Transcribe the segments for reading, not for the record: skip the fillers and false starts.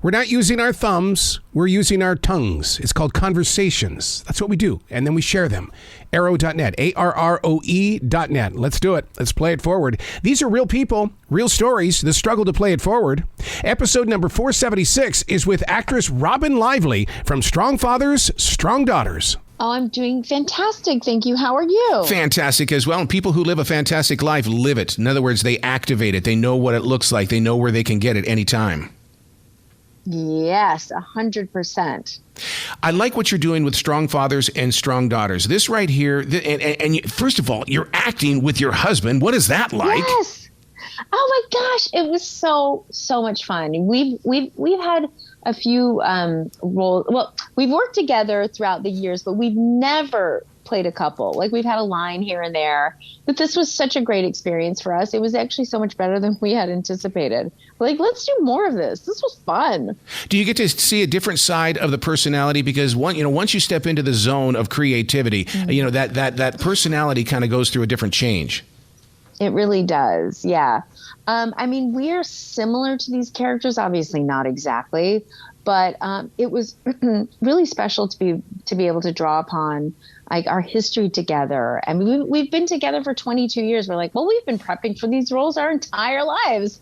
We're not using our thumbs. We're using our tongues. It's called conversations. That's what we do. And then we share them. Arrow.net, ARROE.net. Let's do it. Let's play it forward. These are real people, real stories, the struggle to play it forward. Episode number 476 is with actress Robyn Lively from Strong Fathers, Strong Daughters. Oh, I'm doing fantastic. Thank you. How are you? Fantastic as well. And people who live a fantastic life live it. In other words, they activate it. They know what it looks like. They know where they can get it anytime. Yes, 100%. I like what you're doing with Strong Fathers and Strong Daughters. This right here, first of all, you're acting with your husband. What is that like? Yes. Oh my gosh, it was so much fun. We've had a few roles. Well, we've worked together throughout the years, but we've never played a couple. Like, we've had a line here and there, but this was such a great experience for us. It was actually so much better than we had anticipated. Like, let's do more of this. This was fun. Do you get to see a different side of the personality? Because once you step into the zone of creativity, that personality kind of goes through a different change. It really does. Yeah. I mean, we're similar to these characters, obviously not exactly, but it was really special to be able to draw upon like our history together. And we've been together for 22 years. We're like, well, we've been prepping for these roles our entire lives.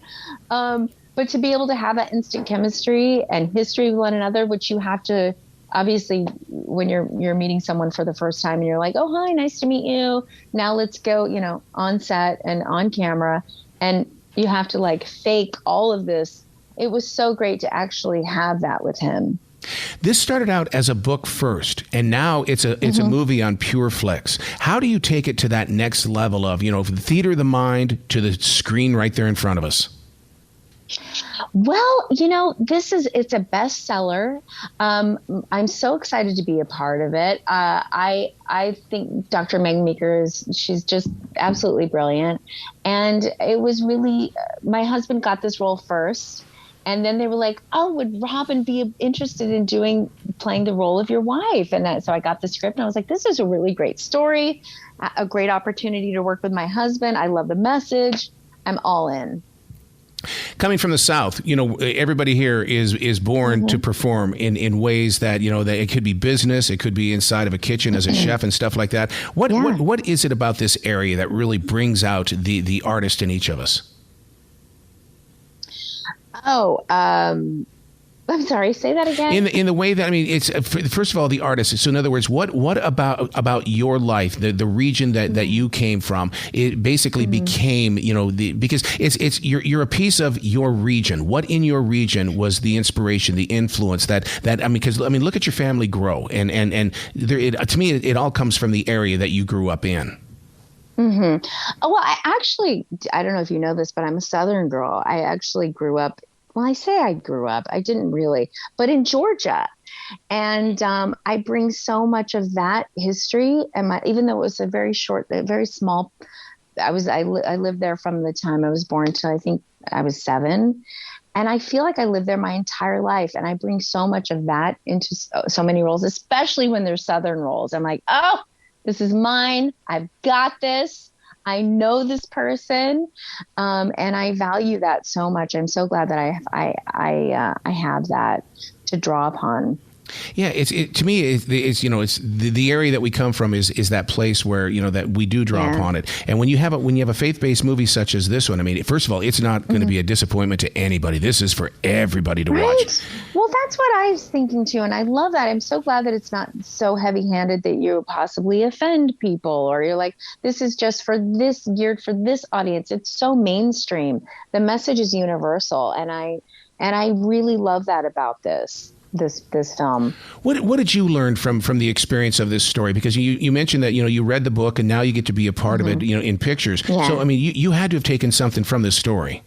But to be able to have that instant chemistry and history with one another, which you have to, obviously, when you're meeting someone for the first time and you're like, oh, hi, nice to meet you. Now let's go, on set and on camera. And you have to like fake all of this. It was so great to actually have that with him. This started out as a book first, and now it's a movie on PureFlix. How do you take it to that next level of, from the theater of the mind to the screen right there in front of us? Well, it's a bestseller. I'm so excited to be a part of it. I think Dr. Meg Meeker she's just absolutely brilliant. And it was really, my husband got this role first. And then they were like, oh, would Robyn be interested in playing the role of your wife? And so I got the script and I was like, this is a really great story, a great opportunity to work with my husband. I love the message. I'm all in. Coming from the South, everybody here is born to perform in ways that, that it could be business, it could be inside of a kitchen as a chef and stuff like that. What is it about this area that really brings out the artist in each of us? Oh, I'm sorry. Say that again. In the way that, it's first of all the artist. So in other words, what about your life, the region that you came from? It basically became because it's you're a piece of your region. What in your region was the inspiration, the influence that because look at your family grow and there, to me it all comes from the area that you grew up in. Mm-hmm. Oh, well, I don't know if you know this, but I'm a Southern girl. I actually grew up. Well, I say I grew up. I didn't really, but in Georgia. And I bring so much of that history. And even though it was a very small, I lived there from the time I was born till I think I was 7. And I feel like I lived there my entire life. And I bring so much of that into so many roles, especially when they're Southern roles. I'm like, oh, this is mine. I've got this. I know this person, and I value that so much. I'm so glad that I have that to draw upon. Yeah, to me it's the area that we come from is that place where that we do draw upon it. And when you have a faith-based movie such as this one, first of all, it's not going to be a disappointment to anybody. This is for everybody to watch. Well, that's what I was thinking too, and I love that. I'm so glad that it's not so heavy-handed that you possibly offend people, or you're like, this is just geared for this audience. It's so mainstream. The message is universal, and I really love that about this film. What did you learn from the experience of this story? Because you mentioned that you read the book and now you get to be a part of it in pictures. Yeah. So you had to have taken something from this story.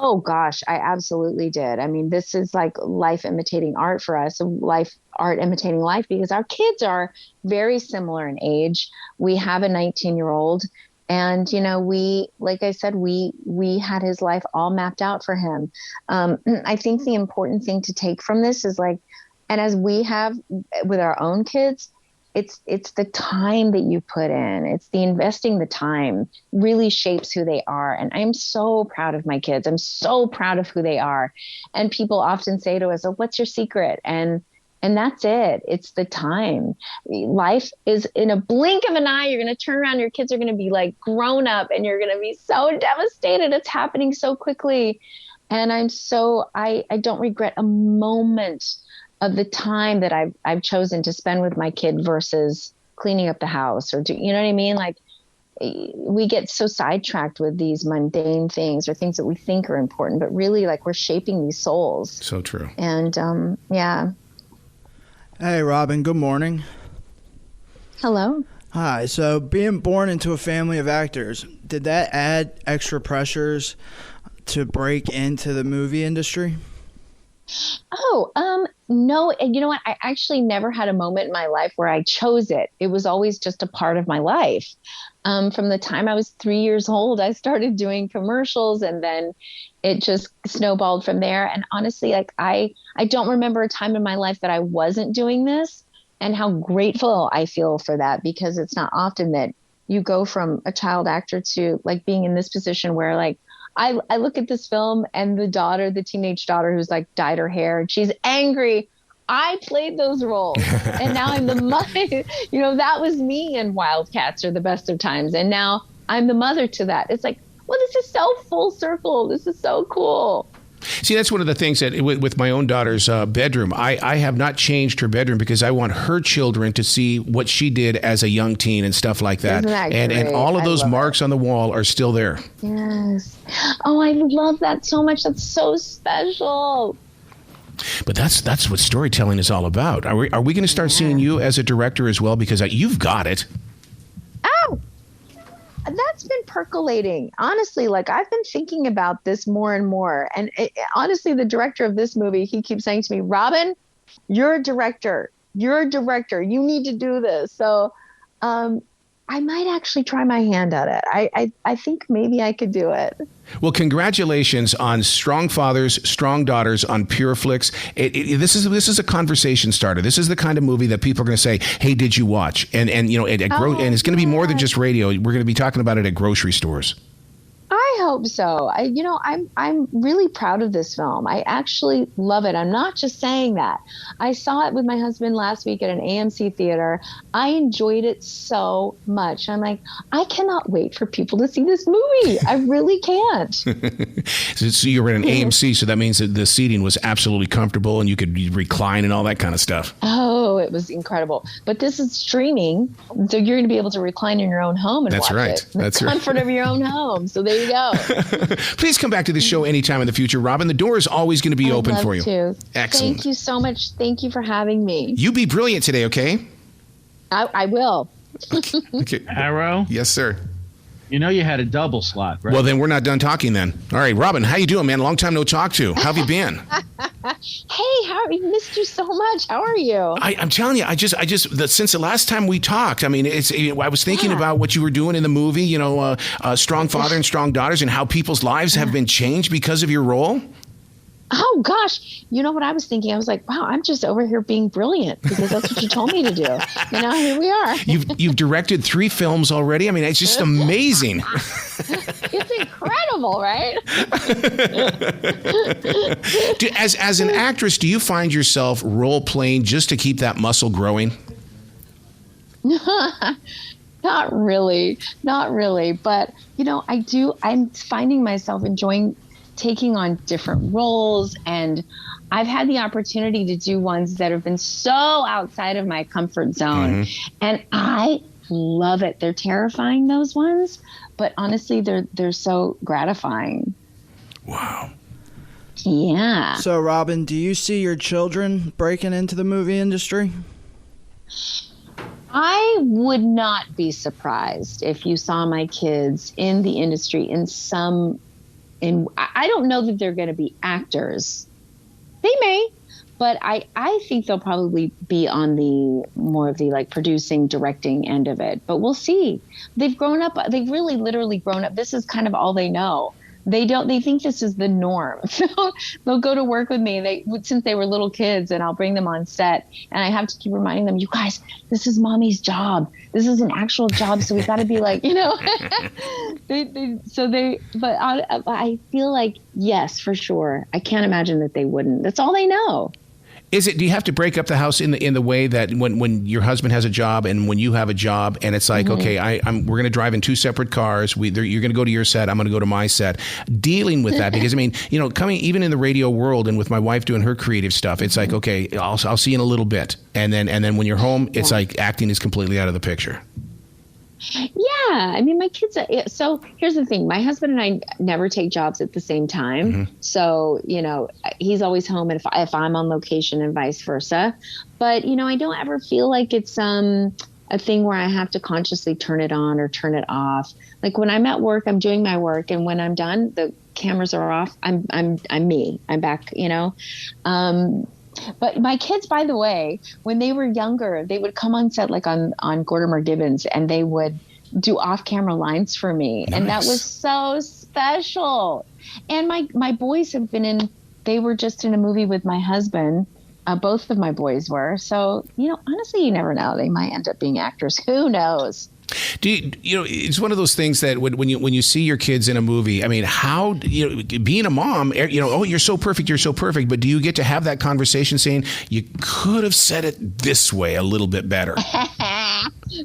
Oh gosh, I absolutely did. This is like life imitating art for us, art imitating life, because our kids are very similar in age. We have a 19-year-old. And, like I said, we had his life all mapped out for him. I think the important thing to take from this is and as we have with our own kids, it's the time that you put in. It's the investing the time really shapes who they are. And I'm so proud of my kids. I'm so proud of who they are. And people often say to us, oh, what's your secret? And that's it. It's the time. Life is in a blink of an eye. You're going to turn around. Your kids are going to be like grown up and you're going to be so devastated. It's happening so quickly. And I don't regret a moment of the time that I've chosen to spend with my kid versus cleaning up the house you know what I mean? Like we get so sidetracked with these mundane things or things that we think are important, but really like we're shaping these souls. So true. And yeah. Hey, Robyn, good morning. Hello. Hi. So being born into a family of actors, did that add extra pressures to break into the movie industry? No. And you know what? I actually never had a moment in my life where I chose it. It was always just a part of my life. From the time I was 3 years old, I started doing commercials and then it just snowballed from there. And honestly, like I don't remember a time in my life that I wasn't doing this, and how grateful I feel for that, because it's not often that you go from a child actor to like being in this position where like, I look at this film and the teenage daughter who's like dyed her hair and she's angry. I played those roles and now I'm the mother, that was me in Wildcats or The Best of Times. And now I'm the mother to that. It's like, well, this is so full circle. This is so cool. See, that's one of the things that with my own daughter's bedroom, I have not changed her bedroom because I want her children to see what she did as a young teen and stuff like that. Isn't that and great? all of those I love marks it. on the wall are still there. Yes. Oh, I love that so much. That's so special. But that's what storytelling is all about. Are we going to start seeing you as a director as well? Because you've got it. Oh, that's been percolating. Honestly, like I've been thinking about this more and more. And honestly, the director of this movie, he keeps saying to me, Robyn, you're a director. You're a director. You need to do this. So I might actually try my hand at it. I think maybe I could do it. Well, congratulations on Strong Fathers, Strong Daughters on PureFlix. This is a conversation starter. This is the kind of movie that people are going to say, "Hey, did you watch?" And and it's going to be more than just radio. We're going to be talking about it at grocery stores. I hope so. I'm really proud of this film. I actually love it. I'm not just saying that. I saw it with my husband last week at an AMC theater. I enjoyed it so much. I'm like, I cannot wait for people to see this movie. I really can't. So you were at an AMC, so that means that the seating was absolutely comfortable and you could recline and all that kind of stuff. Oh, it was incredible. But this is streaming, so you're going to be able to recline in your own home and That's watch right. it. That's the right. comfort of your own home. So there you go. Please come back to the show anytime in the future, Robyn. The door is always going to be open I'd love for you. to. Excellent. Thank you so much. Thank you for having me. You be brilliant today, okay? I will. Okay. Arrow, Yes, sir. you know you had a double slot, right? Well, then we're not done talking then. All right, Robyn, how you doing, man? Long time no talk to. How have you been? Hey, we missed you so much. How are you? I'm telling you, since the last time we talked, I mean, I was thinking about what you were doing in the movie, Strong Father and Strong Daughters, and how people's lives have been changed because of your role. Oh, gosh. You know what I was thinking? I was like, wow, I'm just over here being brilliant because that's what you told me to do. Here we are. You've directed 3 films already. I mean, it's just amazing. It's incredible, right? As an actress, do you find yourself role playing just to keep that muscle growing? Not really. But, I do. I'm finding myself enjoying taking on different roles, and I've had the opportunity to do ones that have been so outside of my comfort zone, and I love it. They're terrifying, those ones, but honestly, they're so gratifying. Wow. Yeah. So, Robyn, do you see your children breaking into the movie industry? I would not be surprised if you saw my kids in the industry I don't know that they're going to be actors. They may, but I think they'll probably be on the more of the like producing, directing end of it. But we'll see. They've grown up. They've really literally grown up. This is kind of all they know. They think this is the norm. So they'll go to work with me. Since they were little kids, and I'll bring them on set, and I have to keep reminding them, you guys, this is mommy's job. This is an actual job. So we got to be like, but I feel like, yes, for sure. I can't imagine that they wouldn't. That's all they know. Do you have to break up the house in the way that when your husband has a job and when you have a job, and it's like, okay, we're going to drive in two separate cars. You're going to go to your set. I'm going to go to my set. Dealing with that, because I mean, coming even in the radio world and with my wife doing her creative stuff, it's like, okay, I'll see you in a little bit, and then when you're home, it's like acting is completely out of the picture. Yeah, I mean, my kids. So here's the thing: my husband and I never take jobs at the same time. So he's always home, and if I'm on location, and vice versa. But I don't ever feel like it's a thing where I have to consciously turn it on or turn it off. Like when I'm at work, I'm doing my work, and when I'm done, the cameras are off. I'm me. I'm back. But my kids, by the way, when they were younger, they would come on set like on Gordimer Gibbons, and they would do off-camera lines for me. Nice. And that was so special. And my boys they were just in a movie with my husband. Both of my boys were. So, honestly, you never know. They might end up being actors. Who knows? It's one of those things that when you see your kids in a movie, I mean, how, being a mom, oh, you're so perfect, but do you get to have that conversation saying you could have said it this way a little bit better?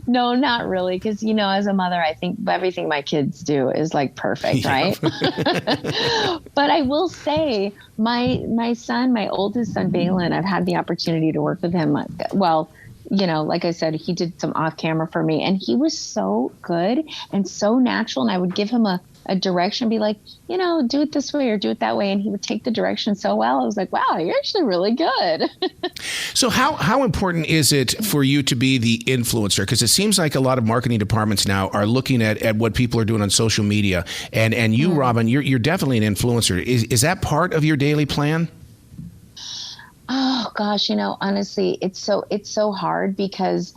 No, not really. Because, as a mother, I think everything my kids do is like perfect, right? But I will say my son, my oldest son, Balin, I've had the opportunity to work with him. Well, like I said, he did some off camera for me, and he was so good and so natural. And I would give him a direction, be like, do it this way or do it that way. And he would take the direction so well. I was like, wow, you're actually really good. So how important is it for you to be the influencer? Because it seems like a lot of marketing departments now are looking at what people are doing on social media. And you, Robyn, you're definitely an influencer. Is that part of your daily plan? Oh gosh, honestly, it's so hard because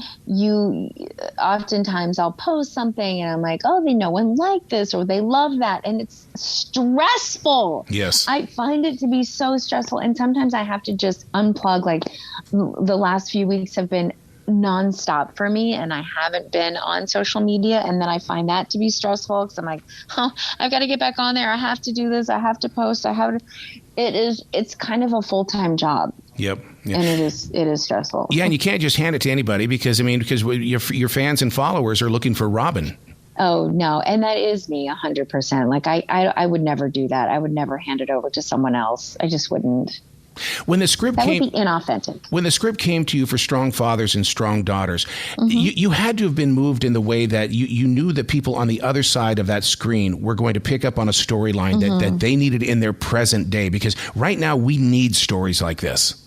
oftentimes I'll post something and I'm like, oh, no one liked this or they love that. And it's stressful. Yes. I find it to be so stressful. And sometimes I have to just unplug. Like the last few weeks have been nonstop for me, and I haven't been on social media, and then I find that to be stressful because I'm like, I've got to get back on there. I have to do this. I have to post. It's kind of a full-time job. Yep. Yeah. And it is stressful. Yeah, and you can't just hand it to anybody because your fans and followers are looking for Robyn. Oh no, and that is me 100%. Like I would never do that. I would never hand it over to someone else. I just wouldn't. When the script would be inauthentic. When the script came to you for Strong Fathers and Strong Daughters, you had to have been moved in the way that you knew that people on the other side of that screen were going to pick up on a storyline that they needed in their present day, because right now we need stories like this.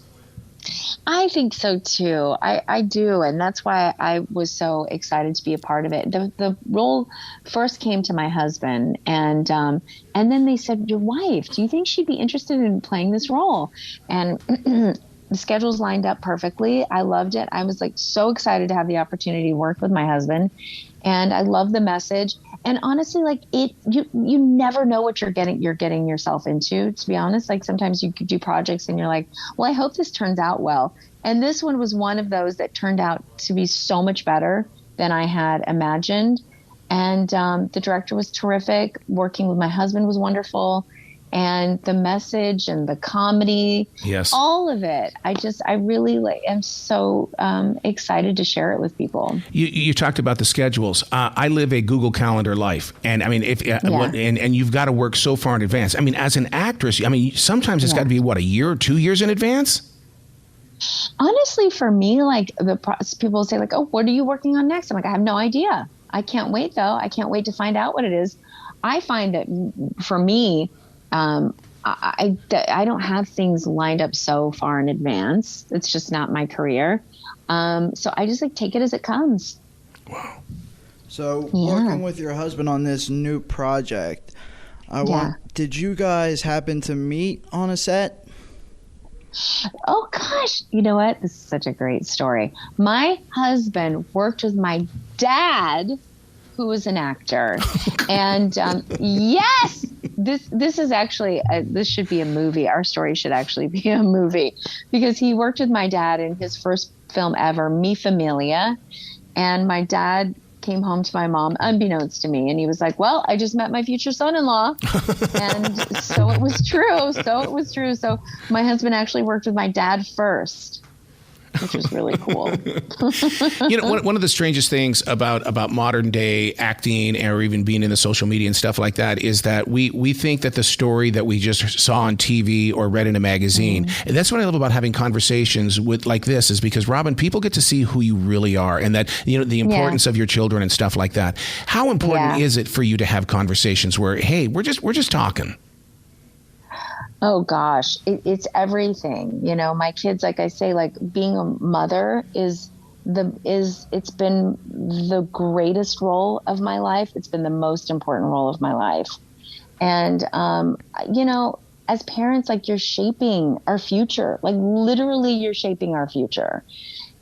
I think so too. I do, and that's why I was so excited to be a part of it. The role first came to my husband, and then they said, "Your wife, do you think she'd be interested in playing this role?" And the schedules lined up perfectly. I loved it. I was like so excited to have the opportunity to work with my husband, and I love the message. And honestly, like you never know what you're getting yourself into, to be honest. Like sometimes you could do projects and you're like, well, I hope this turns out well. And this one was one of those that turned out to be so much better than I had imagined. And the director was terrific. Working with my husband was wonderful. And the message and the comedy, yes, all of it. I really am so excited to share it with people. You talked about the schedules. I live a Google Calendar life, and I mean, and you've got to work so far in advance. I mean, as an actress, I mean, sometimes it's got to be a year or 2 years in advance. Honestly, for me, like people say, like, "Oh, what are you working on next?" I'm like, I have no idea. I can't wait though. I can't wait to find out what it is. I find that for me. I don't have things lined up so far in advance. It's just not my career. So I just take it as it comes. Wow. So working with your husband on this new project, did you guys happen to meet on a set? Oh gosh. You know what? This is such a great story. My husband worked with my dad, who was an actor. And yes, this is actually this should be a movie. Our story should actually be a movie, because he worked with my dad in his first film ever, Mi Familia, and my dad came home to my mom unbeknownst to me, and he was like, well, I just met my future son-in-law. And so it was true. So my husband actually worked with my dad first, which was really cool. One of the strangest things about modern day acting, or even being in the social media and stuff like that, is that we think that the story that we just saw on TV or read in a magazine, and that's what I love about having conversations with like this, is because, Robyn, people get to see who you really are, and that, the importance of your children and stuff like that. How important is it for you to have conversations where, hey, we're just talking? Oh gosh, it's everything. My kids, like I say, like being a mother it's been the greatest role of my life. It's been the most important role of my life. And, as parents, like, you're shaping our future, like literally you're shaping our future.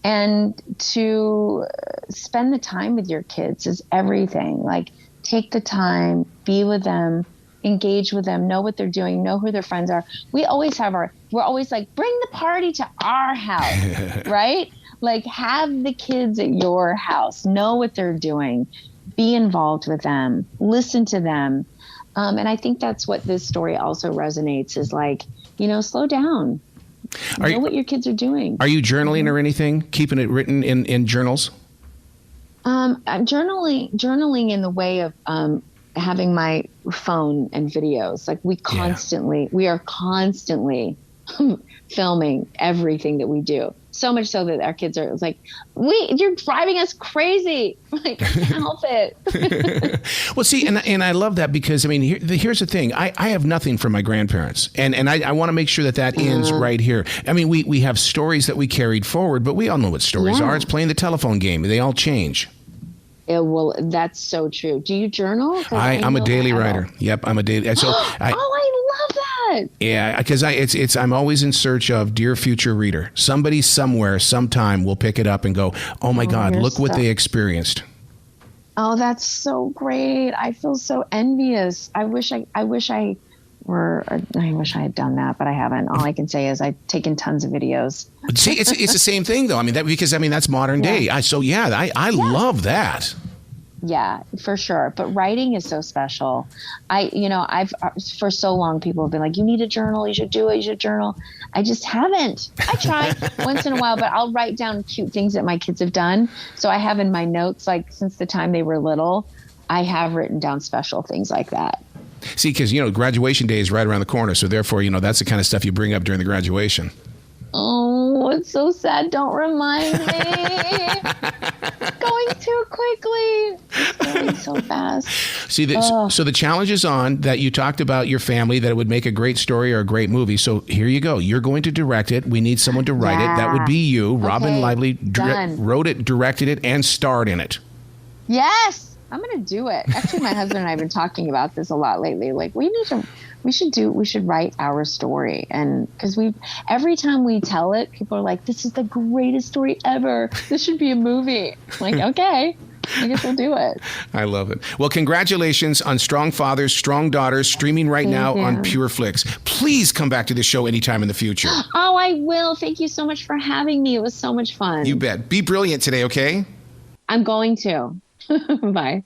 And to spend the time with your kids is everything. Like, take the time, be with them, engage with them, know what they're doing, know who their friends are. We're always like, bring the party to our house, right? Like, have the kids at your house, know what they're doing, be involved with them, listen to them. And I think that's what this story also resonates, is like, slow down. Know what your kids are doing. Are you journaling or anything? Keeping it written in journals? I'm journaling in the way of, having my phone and videos. Like, we are constantly filming everything that we do. So much so that our kids are like, you're driving us crazy. Like, I can't help it. Well, see, and I love that, because, here's the thing. I have nothing from my grandparents. And I want to make sure that ends right here. We have stories that we carried forward, but we all know what stories are. It's playing the telephone game. They all change. Well, that's so true. Do you journal? I'm a daily writer. Yep, I'm a daily. So I love that. Yeah, because I'm always in search of, dear future reader, somebody somewhere sometime will pick it up and go, oh my God, look what they experienced. Oh, that's so great. I feel so envious. I wish I had done that, but I haven't. All I can say is I've taken tons of videos. See, it's the same thing though. That's modern day. I love that. Yeah, for sure. But writing is so special. I've for so long, people have been like, you need a journal. You should do it. You should journal. I just haven't. I try once in a while, but I'll write down cute things that my kids have done. So I have in my notes, like, since the time they were little, I have written down special things like that. See, because, graduation day is right around the corner. So therefore, that's the kind of stuff you bring up during the graduation. Oh, it's so sad. Don't remind me. It's going too quickly. It's going so fast. See, so the challenge is on that you talked about your family, that it would make a great story or a great movie. So here you go. You're going to direct it. We need someone to write it. That would be you. Okay, Robyn Lively wrote it, directed it, and starred in it. Yes. I'm going to do it. Actually, my husband and I have been talking about this a lot lately. Like, we should write our story. And because every time we tell it, people are like, this is the greatest story ever. This should be a movie. I'm like, okay, I guess we'll do it. I love it. Well, congratulations on Strong Fathers, Strong Daughters, streaming right now on Pure Flix. Please come back to the show anytime in the future. Oh, I will. Thank you so much for having me. It was so much fun. You bet. Be brilliant today, okay? I'm going to. Bye.